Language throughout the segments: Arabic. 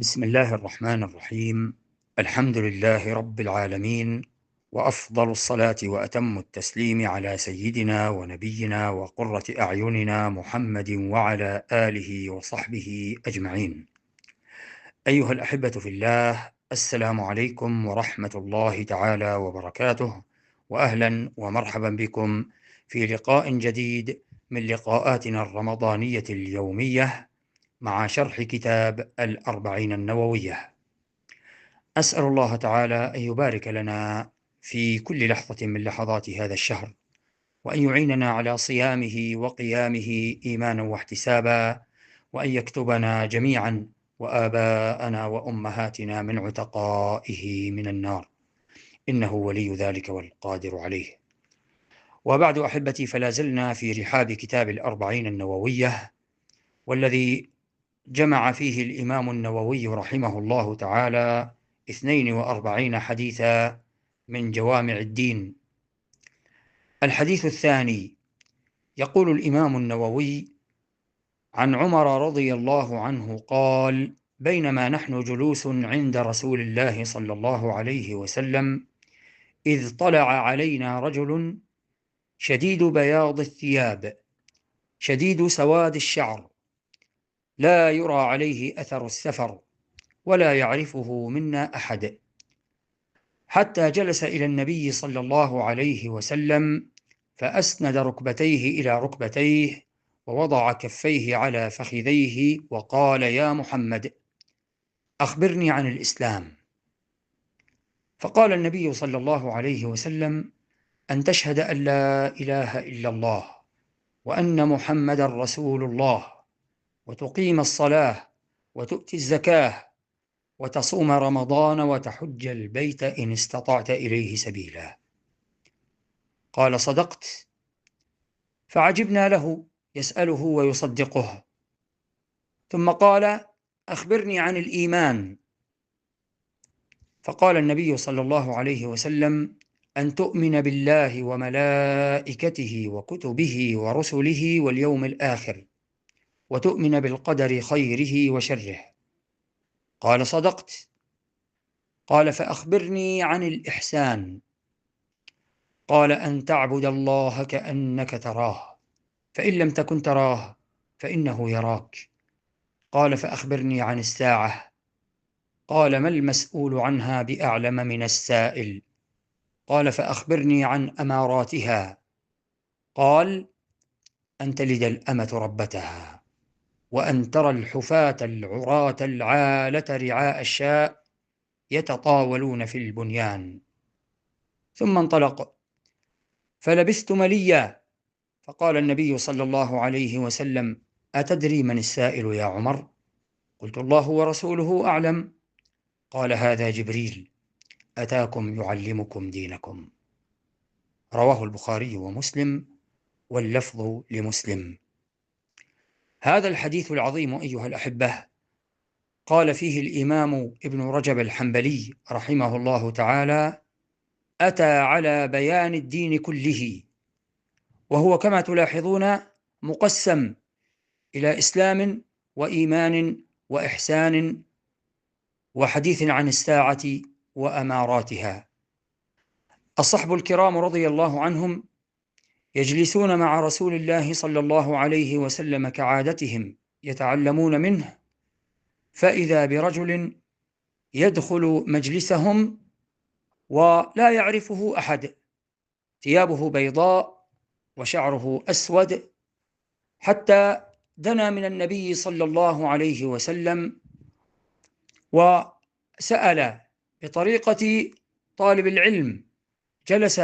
بسم الله الرحمن الرحيم. الحمد لله رب العالمين، وأفضل الصلاة وأتم التسليم على سيدنا ونبينا وقرة أعيننا محمد وعلى آله وصحبه أجمعين. أيها الأحبة في الله، السلام عليكم ورحمة الله تعالى وبركاته، وأهلا ومرحبا بكم في لقاء جديد من لقاءاتنا الرمضانية اليومية مع شرح كتاب الأربعين النووية. أسأل الله تعالى أن يبارك لنا في كل لحظة من لحظات هذا الشهر، وأن يعيننا على صيامه وقيامه إيمانا واحتسابا، وأن يكتبنا جميعا وآباءنا وأمهاتنا من عتقائه من النار، إنه ولي ذلك والقادر عليه. وبعد أحبتي، فلا زلنا في رحاب كتاب الأربعين النووية، والذي جمع فيه الإمام النووي رحمه الله تعالى 42 حديثا من جوامع الدين. الحديث الثاني، يقول الإمام النووي: عن عمر رضي الله عنه قال: بينما نحن جلوس عند رسول الله صلى الله عليه وسلم إذ طلع علينا رجل شديد بياض الثياب شديد سواد الشعر، لا يرى عليه أثر السفر، ولا يعرفه منا أحد، حتى جلس إلى النبي صلى الله عليه وسلم فأسند ركبتيه إلى ركبتيه ووضع كفيه على فخذيه وقال: يا محمد، أخبرني عن الإسلام. فقال النبي صلى الله عليه وسلم: أن تشهد أن لا إله إلا الله وأن محمدا رسول الله، وتقيم الصلاة، وتؤتي الزكاة، وتصوم رمضان، وتحج البيت إن استطعت إليه سبيلا. قال: صدقت. فعجبنا له يسأله ويصدقه، ثم قال: أخبرني عن الإيمان. فقال النبي صلى الله عليه وسلم: أن تؤمن بالله وملائكته وكتبه ورسله واليوم الآخر، وتؤمن بالقدر خيره وشره. قال: صدقت. قال: فأخبرني عن الإحسان. قال: أن تعبد الله كأنك تراه، فإن لم تكن تراه فإنه يراك. قال: فأخبرني عن الساعة. قال: ما المسؤول عنها بأعلم من السائل. قال: فأخبرني عن أماراتها. قال: أن تلد الأمة ربتها، وأن ترى الحفاة العراة العالة رعاء الشاء يتطاولون في البنيان. ثم انطلق، فلبثت مليا، فقال النبي صلى الله عليه وسلم: أتدري من السائل يا عمر؟ قلت: الله ورسوله أعلم. قال: هذا جبريل أتاكم يعلمكم دينكم. رواه البخاري ومسلم، واللفظ لمسلم. هذا الحديث العظيم أيها الأحبة قال فيه الإمام ابن رجب الحنبلي رحمه الله تعالى: أتى على بيان الدين كله، وهو كما تلاحظون مقسم إلى إسلام وإيمان وإحسان وحديث عن الساعة وأماراتها. الصحب الكرام رضي الله عنهم يجلسون مع رسول الله صلى الله عليه وسلم كعادتهم يتعلمون منه، فإذا برجل يدخل مجلسهم ولا يعرفه أحد، ثيابه بيضاء وشعره أسود، حتى دنا من النبي صلى الله عليه وسلم وسأل بطريقة طالب العلم، جلس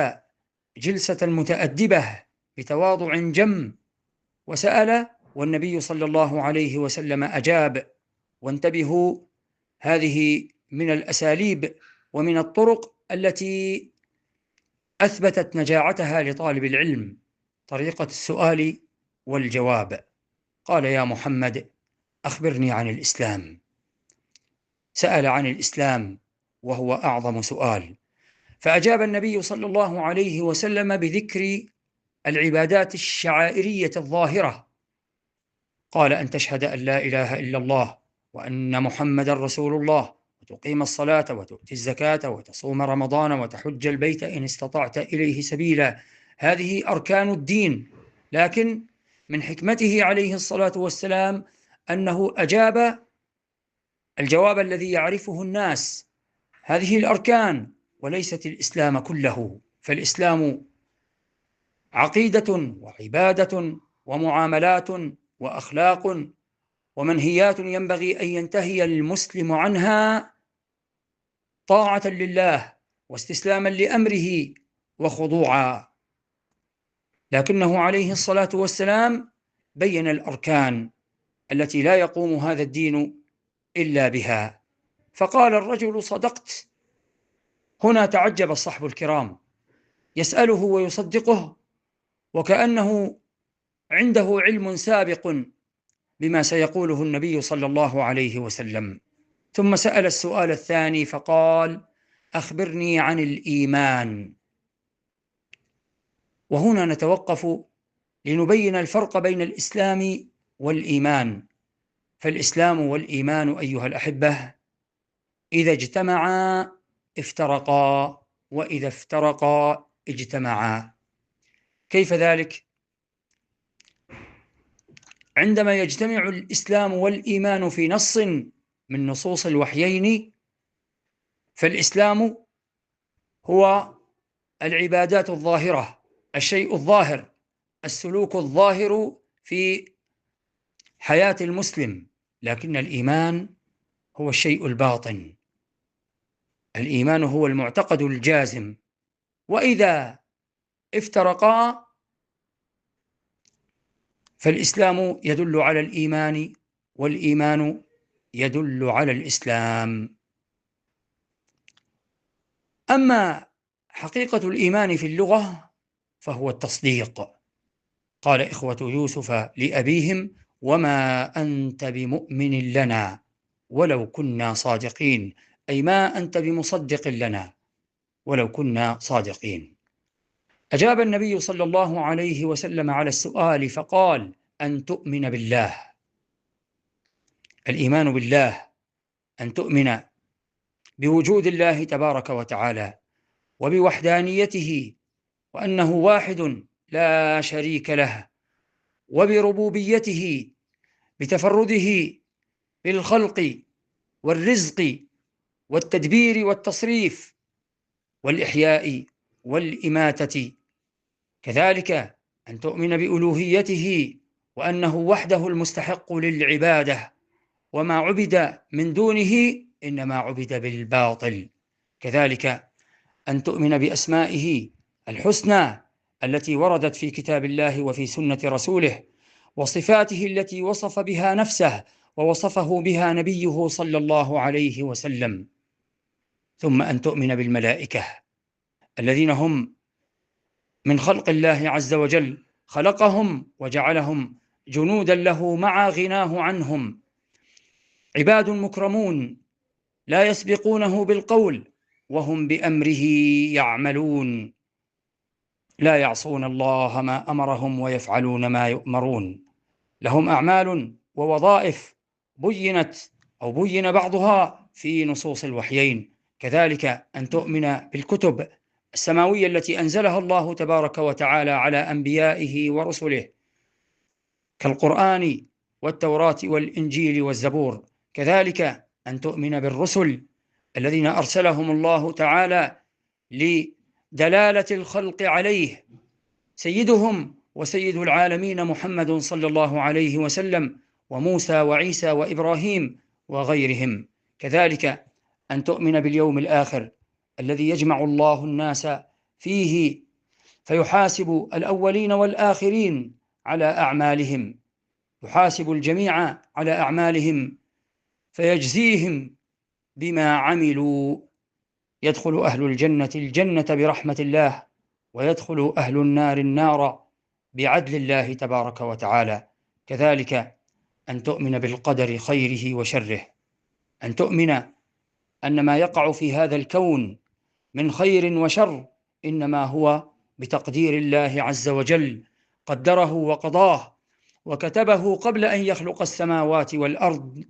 جلسة متأدبة بتواضع جم وسأل، والنبي صلى الله عليه وسلم أجاب. وانتبهوا، هذه من الأساليب ومن الطرق التي أثبتت نجاعتها لطالب العلم، طريقة السؤال والجواب. قال: يا محمد، أخبرني عن الإسلام. سأل عن الإسلام وهو أعظم سؤال، فأجاب النبي صلى الله عليه وسلم بذكر العبادات الشعائرية الظاهرة. قال: أن تشهد أن لا إله إلا الله وأن محمد رسول الله، وتقيم الصلاة وتؤتي الزكاة وتصوم رمضان وتحج البيت إن استطعت إليه سبيلا. هذه أركان الدين، لكن من حكمته عليه الصلاة والسلام أنه أجاب الجواب الذي يعرفه الناس، هذه الأركان وليست الإسلام كله. فالإسلام عقيدة وعبادة ومعاملات وأخلاق ومنهيات ينبغي أن ينتهي المسلم عنها طاعة لله واستسلاما لأمره وخضوعا. لكنه عليه الصلاة والسلام بين الأركان التي لا يقوم هذا الدين إلا بها. فقال الرجل: صدقت. هنا تعجب الصحب الكرام، يسأله ويصدقه وكأنه عنده علم سابق بما سيقوله النبي صلى الله عليه وسلم. ثم سأل السؤال الثاني فقال: أخبرني عن الإيمان. وهنا نتوقف لنبين الفرق بين الإسلام والإيمان. فالإسلام والإيمان أيها الأحبة إذا اجتمعا افترقا، وإذا افترقا اجتمعا. كيف ذلك؟ عندما يجتمع الإسلام والإيمان في نص من نصوص الوحيين، فالإسلام هو العبادات الظاهرة، الشيء الظاهر، السلوك الظاهر في حياة المسلم. لكن الإيمان هو الشيء الباطن، الإيمان هو المعتقد الجازم. وإذا افترقا فالإسلام يدل على الإيمان والإيمان يدل على الإسلام. أما حقيقة الإيمان في اللغة فهو التصديق. قال إخوة يوسف لأبيهم: وما أنت بمؤمن لنا ولو كنا صادقين، أي ما أنت بمصدق لنا ولو كنا صادقين. أجاب النبي صلى الله عليه وسلم على السؤال فقال: أن تؤمن بالله. الإيمان بالله أن تؤمن بوجود الله تبارك وتعالى وبوحدانيته وأنه واحد لا شريك له، وبربوبيته بتفرده بالخلق والرزق والتدبير والتصريف والإحياء والإماتة. كذلك أن تؤمن بألوهيته وأنه وحده المستحق للعبادة، وما عبد من دونه إنما عبد بالباطل. كذلك أن تؤمن بأسمائه الحسنى التي وردت في كتاب الله وفي سنة رسوله، وصفاته التي وصف بها نفسه ووصفه بها نبيه صلى الله عليه وسلم. ثم أن تؤمن بالملائكة الذين هم من خلق الله عز وجل، خلقهم وجعلهم جنودا له مع غناه عنهم، عباد مكرمون لا يسبقونه بالقول وهم بأمره يعملون، لا يعصون الله ما أمرهم ويفعلون ما يؤمرون. لهم أعمال ووظائف بينت أو بين بعضها في نصوص الوحيين. كذلك أن تؤمن بالكتب السماوية التي أنزلها الله تبارك وتعالى على أنبيائه ورسله كالقرآن والتوراة والإنجيل والزبور. كذلك أن تؤمن بالرسل الذين أرسلهم الله تعالى لدلالة الخلق عليه، سيدهم وسيد العالمين محمد صلى الله عليه وسلم، وموسى وعيسى وإبراهيم وغيرهم. كذلك أن تؤمن باليوم الآخر الذي يجمع الله الناس فيه فيحاسب الأولين والآخرين على أعمالهم، يحاسب الجميع على أعمالهم فيجزيهم بما عملوا. يدخل أهل الجنة الجنة برحمة الله، ويدخل أهل النار النار بعدل الله تبارك وتعالى. كذلك أن تؤمن بالقدر خيره وشره، أن تؤمن أن ما يقع في هذا الكون من خير وشر إنما هو بتقدير الله عز وجل، قدره وقضاه وكتبه قبل أن يخلق السماوات والأرض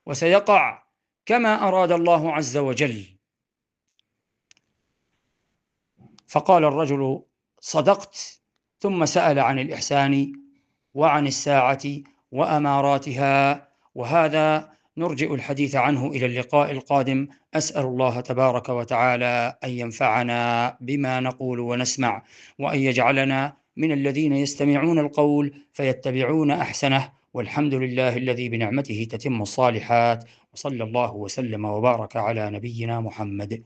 وسيقع كما أراد الله عز وجل. فقال الرجل: صدقت. ثم سأل عن الإحسان وعن الساعة وأماراتها، وهذا نرجئ الحديث عنه إلى اللقاء القادم. أسأل الله تبارك وتعالى أن ينفعنا بما نقول ونسمع، وأن يجعلنا من الذين يستمعون القول فيتبعون أحسنه، والحمد لله الذي بنعمته تتم الصالحات. وصلى الله وسلم وبارك على نبينا محمد.